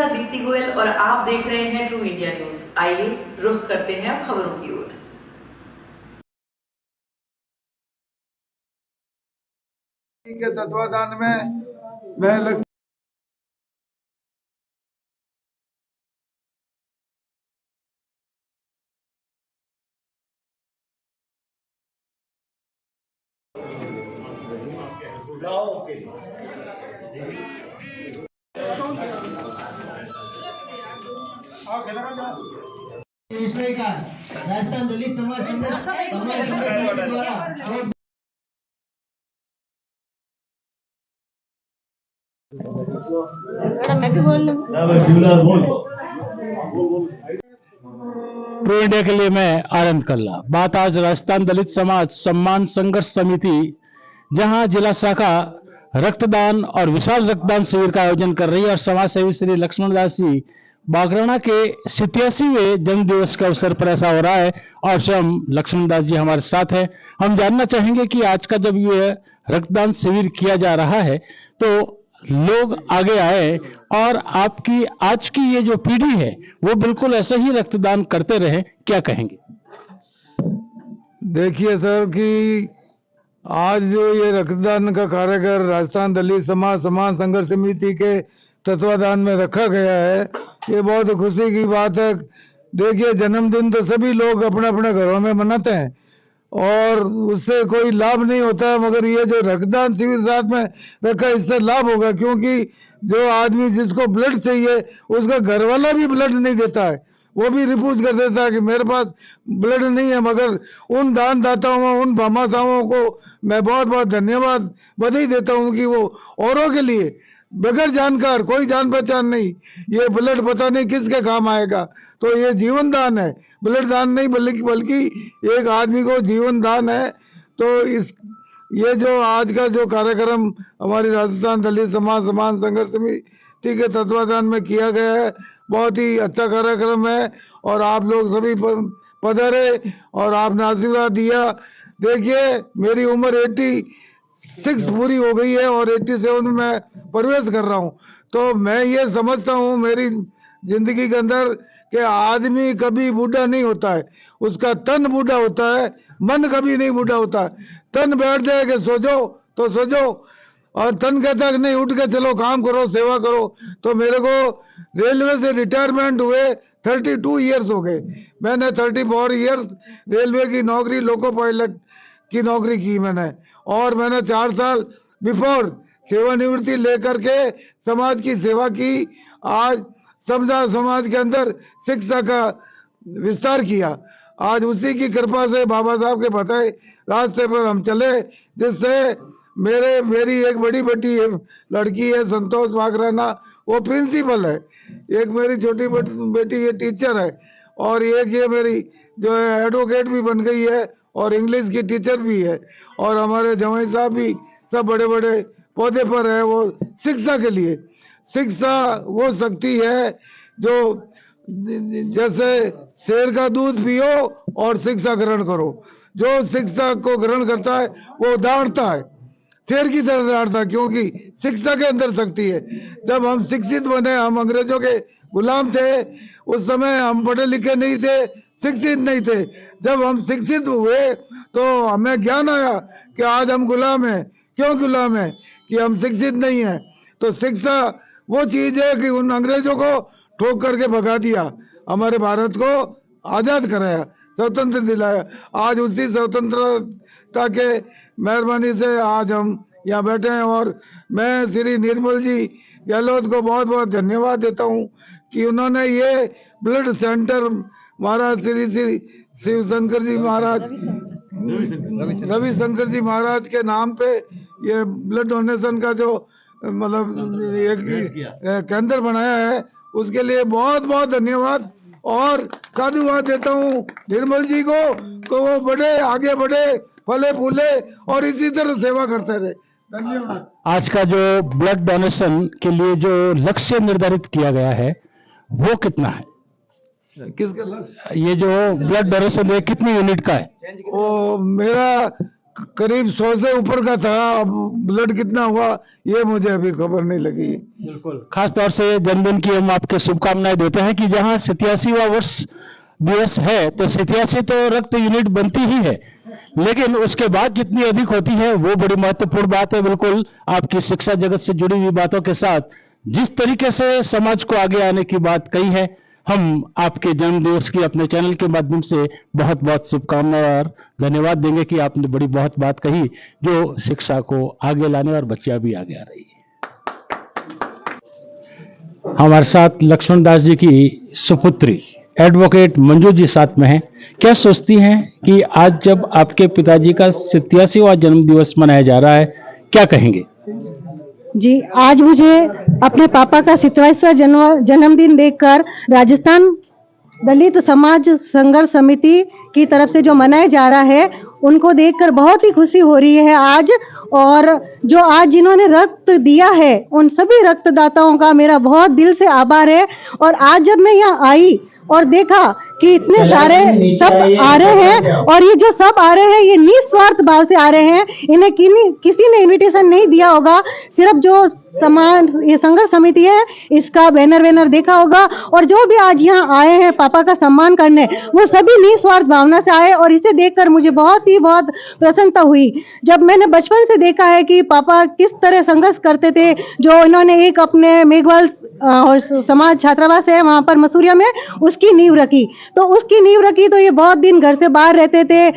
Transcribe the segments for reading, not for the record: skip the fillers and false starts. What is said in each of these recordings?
साथ दीप्ति गोयल और आप देख रहे हैं ट्रू इंडिया न्यूज। आइए रुख करते हैं अब खबरों की ओर। के तत्वाधान में मैं दूसरे का राजस्थान दलित समाज द्वारा मैं भी बोल लूं। ट्रू इंडिया के लिए मैं आनंद कल्ला। बात आज राजस्थान दलित समाज सम्मान संघर्ष समिति, जहां जिला शाखा रक्तदान और विशाल रक्तदान शिविर का आयोजन कर रही है और समाज सेवी श्री लक्ष्मण दास जी बागराना के 87वें जन्म दिवस के अवसर पर ऐसा हो रहा है और स्वयं लक्ष्मण दास जी हमारे साथ हैं। हम जानना चाहेंगे कि आज का जब ये रक्तदान शिविर किया जा रहा है तो लोग आगे आए और आपकी आज की ये जो पीढ़ी है वो बिल्कुल ऐसे ही रक्तदान करते रहे, क्या कहेंगे? देखिए सर कि आज जो ये रक्तदान का कार्यक्रम राजस्थान दलित समाज सम्मान संघर्ष समिति के तत्वाधान में रखा गया है, ये बहुत खुशी की बात है। देखिए जन्मदिन तो सभी लोग अपने अपने घरों में मनाते हैं और उससे कोई लाभ नहीं होता है, मगर ये जो रक्तदान शिविर साथ में रखा इससे लाभ होगा, क्योंकि जो आदमी जिसको ब्लड चाहिए उसका घर वाला भी ब्लड नहीं देता है, वो भी रिफ्यूज कर देता है कि मेरे पास ब्लड नहीं है। मगर उन दानदाताओं उन भामाशाहों को मैं बहुत बहुत धन्यवाद बधाई देता हूँ कि वो औरों के लिए बगैर जानकार, कोई जान पहचान नहीं, ये ब्लड पता नहीं किसके काम आएगा, तो ये जीवन दान है, ब्लड दान नहीं बल्कि एक आदमी को जीवन दान है। तो इस ये जो आज का जो कार्यक्रम हमारी राजस्थान दलित समाज सम्मान संघर्ष समिति के तत्वाधान में किया गया है, बहुत ही अच्छा कार्यक्रम है और आप लोग सभी पधारे और आपने आशीर्वाद दिया। देखिए मेरी उम्र 86 पूरी हो गई है और 87 में मैं प्रवेश कर रहा हूँ, तो मैं ये समझता हूँ मेरी जिंदगी के अंदर कि आदमी कभी बूढ़ा नहीं होता है, उसका तन बूढ़ा होता है, मन कभी नहीं बूढ़ा होता है। तन बैठ जाए कि सो जाओ तो सो जाओ और तन कहता है नहीं उठ के चलो काम करो सेवा करो। तो मेरे को रेलवे से रिटायरमेंट हुए 32 ईयर्स हो गए, मैंने 34 ईयर्स रेलवे की नौकरी लोको पायलट की नौकरी की मैंने, और मैंने 4 साल बिफोर सेवानिवृत्ति लेकर के समाज की सेवा की। आज समझा समाज के अंदर शिक्षा का विस्तार किया, आज उसी की कृपा से बाबा साहब के बताए रास्ते पर हम चले, जिससे मेरी एक बड़ी बेटी लड़की है संतोष बागराना, वो प्रिंसिपल है, एक मेरी छोटी बेटी ये टीचर है और एक ये मेरी जो है एडवोकेट भी बन गई है और इंग्लिश की टीचर भी है, और हमारे जवाई साहब भी सब बड़े बड़े पौधे पर है। वो शिक्षा के लिए, शिक्षा वो शक्ति है जो जैसे शेर का दूध पियो और शिक्षा ग्रहण करो, जो शिक्षा को ग्रहण करता है वो दौड़ता है, शेर की तरह दौड़ता है, क्योंकि शिक्षा के अंदर शक्ति है। जब हम शिक्षित बने, हम अंग्रेजों के गुलाम थे, उस समय हम पढ़े लिखे नहीं थे, शिक्षित नहीं थे। जब हम शिक्षित हुए तो हमें ज्ञान आया कि आज हम गुलाम हैं। क्यों गुलाम हैं? कि हम शिक्षित नहीं हैं। तो शिक्षा वो चीज है कि उन अंग्रेजों को ठोक करके भगा दिया, हमारे भारत को आजाद कराया, स्वतंत्र दिलाया। आज उसी स्वतंत्रता के मेहरबानी से आज हम यहाँ बैठे हैं और मैं श्री निर्मल जी गहलोत को बहुत बहुत धन्यवाद देता हूँ कि उन्होंने ये ब्लड सेंटर महाराज श्री श्री शिवशंकर जी महाराज रविशंकर जी महाराज के नाम पे ये ब्लड डोनेशन का जो मतलब एक केंद्र बनाया है, उसके लिए बहुत बहुत धन्यवाद और साधुवाद देता हूँ निर्मल जी को वो बड़े आगे बढ़े, फले फूले और इसी तरह सेवा करते रहे। धन्यवाद। आज का जो ब्लड डोनेशन के लिए जो लक्ष्य निर्धारित किया गया है वो कितना है? किसका लक्ष्य? ये जो ब्लड डोनेशन है कितनी यूनिट का है? वो मेरा करीब 100 से ऊपर का था। अब ब्लड कितना हुआ ये मुझे अभी खबर नहीं लगी। बिल्कुल, खास तौर से जन्मदिन की हम आपके शुभकामनाएं देते हैं कि जहां 87वां वर्ष दिवस है तो 87 तो रक्त यूनिट बनती ही है, लेकिन उसके बाद जितनी अधिक होती है वो बड़ी महत्वपूर्ण बात है। बिल्कुल आपकी शिक्षा जगत से जुड़ी हुई बातों के साथ जिस तरीके से समाज को आगे आने की बात कही है, हम आपके जन्मदिवस की अपने चैनल के माध्यम से बहुत बहुत शुभकामनाएं और धन्यवाद देंगे कि आपने बड़ी बहुत बात कही जो शिक्षा को आगे लाने और बच्चियां भी आगे आ रही है। हमारे साथ लक्ष्मण दास जी की सुपुत्री एडवोकेट मंजू जी साथ में हैं। क्या सोचती हैं कि आज जब आपके पिताजी का 87वां जन्म दिवस मनाया जा रहा है, क्या कहेंगे? जी, आज मुझे अपने पापा का 87वां जन्मदिन देखकर राजस्थान दलित समाज संघर्ष समिति की तरफ से जो मनाया जा रहा है उनको देखकर बहुत ही खुशी हो रही है आज। और जो आज जिन्होंने रक्त दिया है उन सभी रक्तदाताओं का मेरा बहुत दिल से आभार है। और आज जब मैं यहाँ आई और देखा कि इतने सारे सब आ रहे हैं और ये जो सब आ रहे हैं ये निस्वार्थ भाव से आ रहे हैं, इन्हें किसी ने इनविटेशन नहीं दिया होगा, सिर्फ जो समाज ये संघर्ष समिति है इसका बैनर देखा होगा। और जो भी आज यहाँ आए हैं पापा का सम्मान करने वो सभी निस्वार्थ भावना से आए और इसे देखकर मुझे बहुत प्रसन्नता हुई। जब मैंने बचपन से देखा है कि पापा किस तरह संघर्ष करते थे, जो इन्होंने एक अपने मेघवाल समाज छात्रावास है वहां पर मसूरिया में उसकी नींव रखी, तो ये बहुत दिन घर से बाहर रहते थे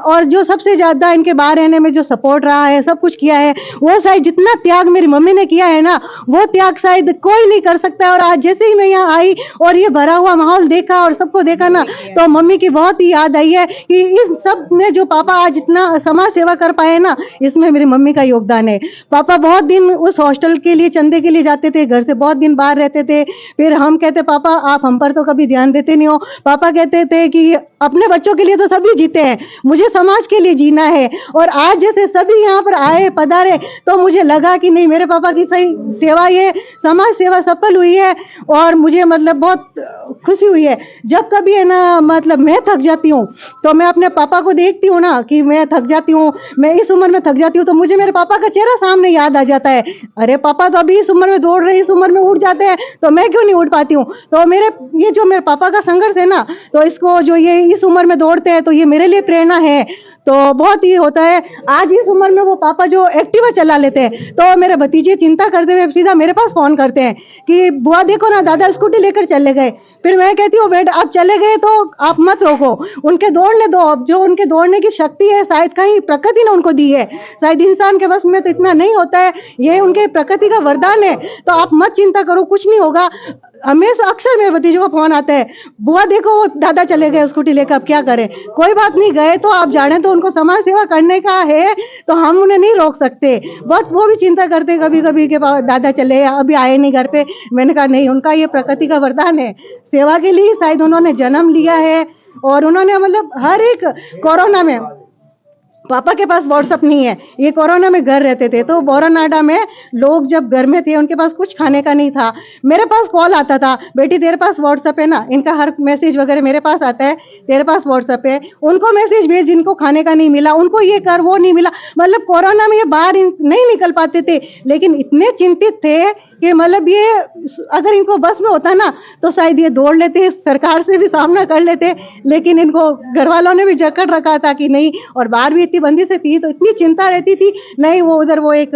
और जो सबसे ज्यादा इनके बाहर रहने में जो सपोर्ट रहा है, सब कुछ किया है, वो शायद जितना त्याग मेरी मम्मी ने किया है ना वो त्याग शायद कोई नहीं कर सकता। और आज जैसे ही मैं यहाँ आई और ये भरा हुआ माहौल देखा और सबको देखा ना तो मम्मी की बहुत ही याद आई है कि इस सब में जो पापा आज इतना समाज सेवा कर पाए ना इसमें मेरी मम्मी का योगदान है। पापा बहुत दिन उस हॉस्टल के लिए चंदे के लिए जाते थे, घर से बहुत दिन बाहर रहते थे, फिर हम कहते पापा आप हम पर तो कभी ध्यान देते नहीं हो। पापा कहते थे कि अपने बच्चों के लिए तो सभी जीते हैं, मुझे समाज के लिए जीना है। और आज जैसे सभी यहाँ पर आए पधारे तो मुझे लगा कि नहीं मेरे पापा की सही सेवा ये समाज सेवा सफल हुई है और मुझे मतलब बहुत खुशी हुई है। जब कभी है ना मतलब मैं थक जाती हूँ तो मैं अपने पापा को देखती हूँ ना कि मैं थक जाती हूँ, मैं इस उम्र में थक जाती हूँ तो मुझे मेरे पापा का चेहरा सामने याद आ जाता है। अरे पापा तो अभी इस उम्र में दौड़ रहे, इस उम्र में उठ जाते हैं तो मैं क्यों नहीं उठ पाती हूँ। तो ये जो मेरे पापा का संघर्ष है ना तो इसको जो ये इस उम्र में दौड़ते हैं तो ये मेरे लिए प्रेरणा है। तो बहुत ही होता है आज इस उम्र में वो पापा जो एक्टिवा चला लेते हैं तो मेरे भतीजे चिंता करते हुए सीधा मेरे पास फोन करते हैं कि बुआ देखो ना दादा स्कूटी लेकर चले गए। फिर मैं कहती हूँ बेटा आप चले गए तो आप मत रोको, उनके दौड़ने दो। अब जो उनके दौड़ने की शक्ति है शायद कहीं प्रकृति ने उनको दी है, शायद इंसान के बस में तो इतना नहीं होता है, ये उनके प्रकृति का वरदान है। तो आप मत चिंता करो, कुछ नहीं होगा। हमेशा अक्सर मेरे भतीजों का फोन आता है बुआ देखो वो दादा चले गए स्कूटी लेकर, अब क्या करें। कोई बात नहीं, गए तो आप जाने तो उनको समाज सेवा करने का है तो हम उन्हें नहीं रोक सकते। बहुत वो भी चिंता करते कभी कभी के दादा चले अभी आए नहीं घर पे। मैंने कहा नहीं, उनका ये प्रकृति का वरदान है, सेवा के लिए शायद उन्होंने जन्म लिया है। और उन्होंने मतलब हर एक कोरोना में पापा के पास व्हाट्सएप नहीं है, ये कोरोना में घर रहते थे तो बोरानाडा में लोग जब घर में थे उनके पास कुछ खाने का नहीं था, मेरे पास कॉल आता था बेटी तेरे पास व्हाट्सएप है ना, इनका हर मैसेज वगैरह मेरे पास आता है, तेरे पास व्हाट्सएप है, उनको मैसेज भेज जिनको खाने का नहीं मिला, उनको ये कर वो नहीं मिला। मतलब कोरोना में ये बाहर नहीं निकल पाते थे लेकिन इतने चिंतित थे कि मतलब ये अगर इनको बस में होता ना तो शायद ये दौड़ लेते, सरकार से भी सामना कर लेते, लेकिन इनको घर वालों ने भी जकड़ रखा था कि नहीं। और बाहर भी इतनी बंदी से थी तो इतनी चिंता रहती थी नहीं, वो उधर वो एक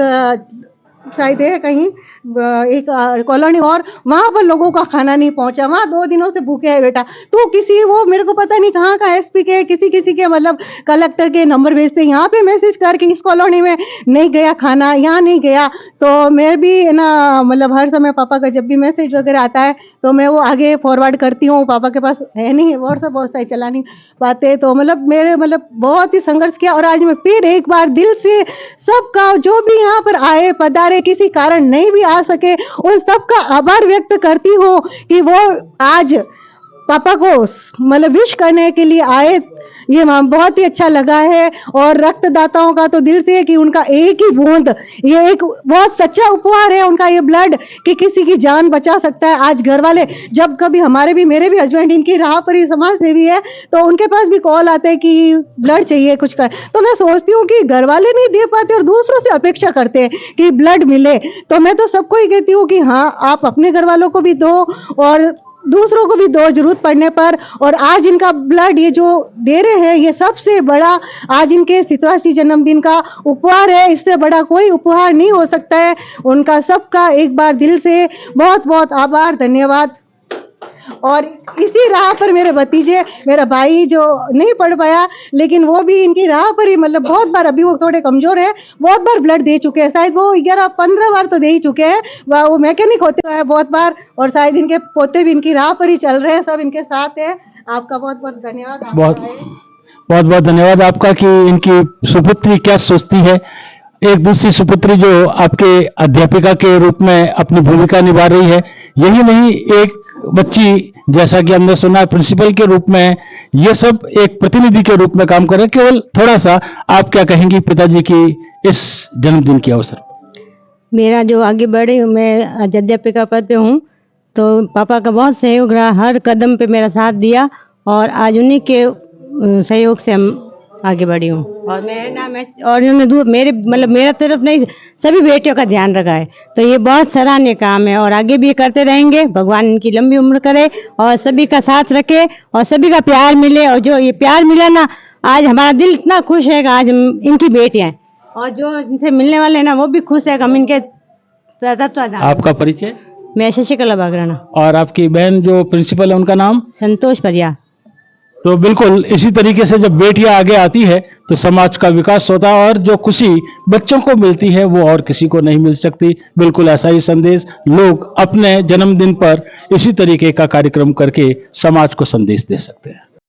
शायद है कहीं एक कॉलोनी और वहां पर लोगों का खाना नहीं पहुंचा, वहां 2 दिनों से भूखे है बेटा। तो किसी वो मेरे को पता नहीं कहाँ का एसपी के किसी के मतलब कलेक्टर के नंबर भेजते यहाँ पे मैसेज करके इस कॉलोनी में नहीं गया खाना, यहाँ नहीं गया। तो मैं भी ना मतलब हर समय पापा का जब भी मैसेज वगैरह आता है तो मैं वो आगे फॉरवर्ड करती हूँ। पापा के पास है नहीं व्हाट्सएप चला नहीं पाते तो मतलब मेरे मतलब बहुत ही संघर्ष किया। और आज मैं फिर एक बार दिल से सबका जो भी यहाँ पर आए पधारे किसी कारण नहीं भी आ सके उन सबका आभार व्यक्त करती हूँ कि वो आज पापा को मतलब विश करने के लिए आए। ये बहुत ही अच्छा लगा है। और रक्तदाताओं का तो दिल से है कि उनका एक ही बूंद, ये एक बहुत सच्चा उपहार है उनका ये ब्लड, कि किसी की जान बचा सकता है। आज घर वाले जब कभी हमारे भी, मेरे भी हस्बैंड इनकी राह पर ही समाज सेवी है, तो उनके पास भी कॉल आते हैं कि ब्लड चाहिए कुछ कर, तो मैं सोचती हूँ कि घर वाले नहीं दे पाते और दूसरों से अपेक्षा करते हैं कि ब्लड मिले, तो मैं तो सबको ही कहती हूँ कि हाँ, आप अपने घर वालों को भी दो और दूसरों को भी दो जरूरत पड़ने पर। और आज इनका ब्लड ये जो दे रहे हैं, ये सबसे बड़ा आज इनके 87 जन्मदिन का उपहार है। इससे बड़ा कोई उपहार नहीं हो सकता है। उनका सबका एक बार दिल से बहुत बहुत आभार, धन्यवाद। और इसी राह पर मेरे भतीजे, मेरा भाई जो नहीं पढ़ पाया, लेकिन वो भी इनकी राह पर ही, मतलब बहुत बार, अभी वो थोड़े कमजोर है, बहुत बार ब्लड दे चुके हैं, शायद वो 11-15 बार तो दे ही चुके हैं। वो मैकेनिक होते हुए बहुत बार, और शायद इनके पोते भी इनकी राह पर ही चल रहे हैं, सब इनके साथ है। आपका बहुत बहुत धन्यवाद। बहुत बहुत धन्यवाद आपका कि इनकी सुपुत्री क्या सोचती है। एक दूसरी सुपुत्री जो आपके अध्यापिका के रूप में अपनी भूमिका निभा रही है, यही नहीं, एक बच्ची, जैसा कि हमने सुना, प्रिंसिपल के रूप में, ये सब एक प्रतिनिधि के रूप में काम कर रहे हैं। केवल थोड़ा सा आप क्या कहेंगी पिताजी की इस जन्मदिन के अवसर? मेरा जो आगे बढ़ी हूँ, मैं अध्यापिका पद पे हूँ, तो पापा का बहुत सहयोग रहा, हर कदम पे मेरा साथ दिया, और आज उन्हीं के सहयोग से हम आगे बढ़ी हूँ। और और इन्होंने मेरे, मतलब मेरा तरफ नहीं, सभी बेटियों का ध्यान रखा है, तो ये बहुत सराहनीय काम है और आगे भी करते रहेंगे। भगवान इनकी लंबी उम्र करे और सभी का साथ रखे और सभी का प्यार मिले। और जो ये प्यार मिला ना, आज हमारा दिल इतना खुश है कि आज हम इनकी बेटियां हैं, और जो इनसे मिलने वाले हैं ना, वो भी खुश है कि हम इनके तत्वाधान। आपका परिचय? मैं शशिकला बागराना। और आपकी बहन जो प्रिंसिपल है, उनका नाम? संतोष परिया। तो बिल्कुल इसी तरीके से जब बेटियां आगे आती है तो समाज का विकास होता है, और जो खुशी बच्चों को मिलती है वो और किसी को नहीं मिल सकती। बिल्कुल ऐसा ही संदेश लोग अपने जन्मदिन पर इसी तरीके का कार्यक्रम करके समाज को संदेश दे सकते हैं।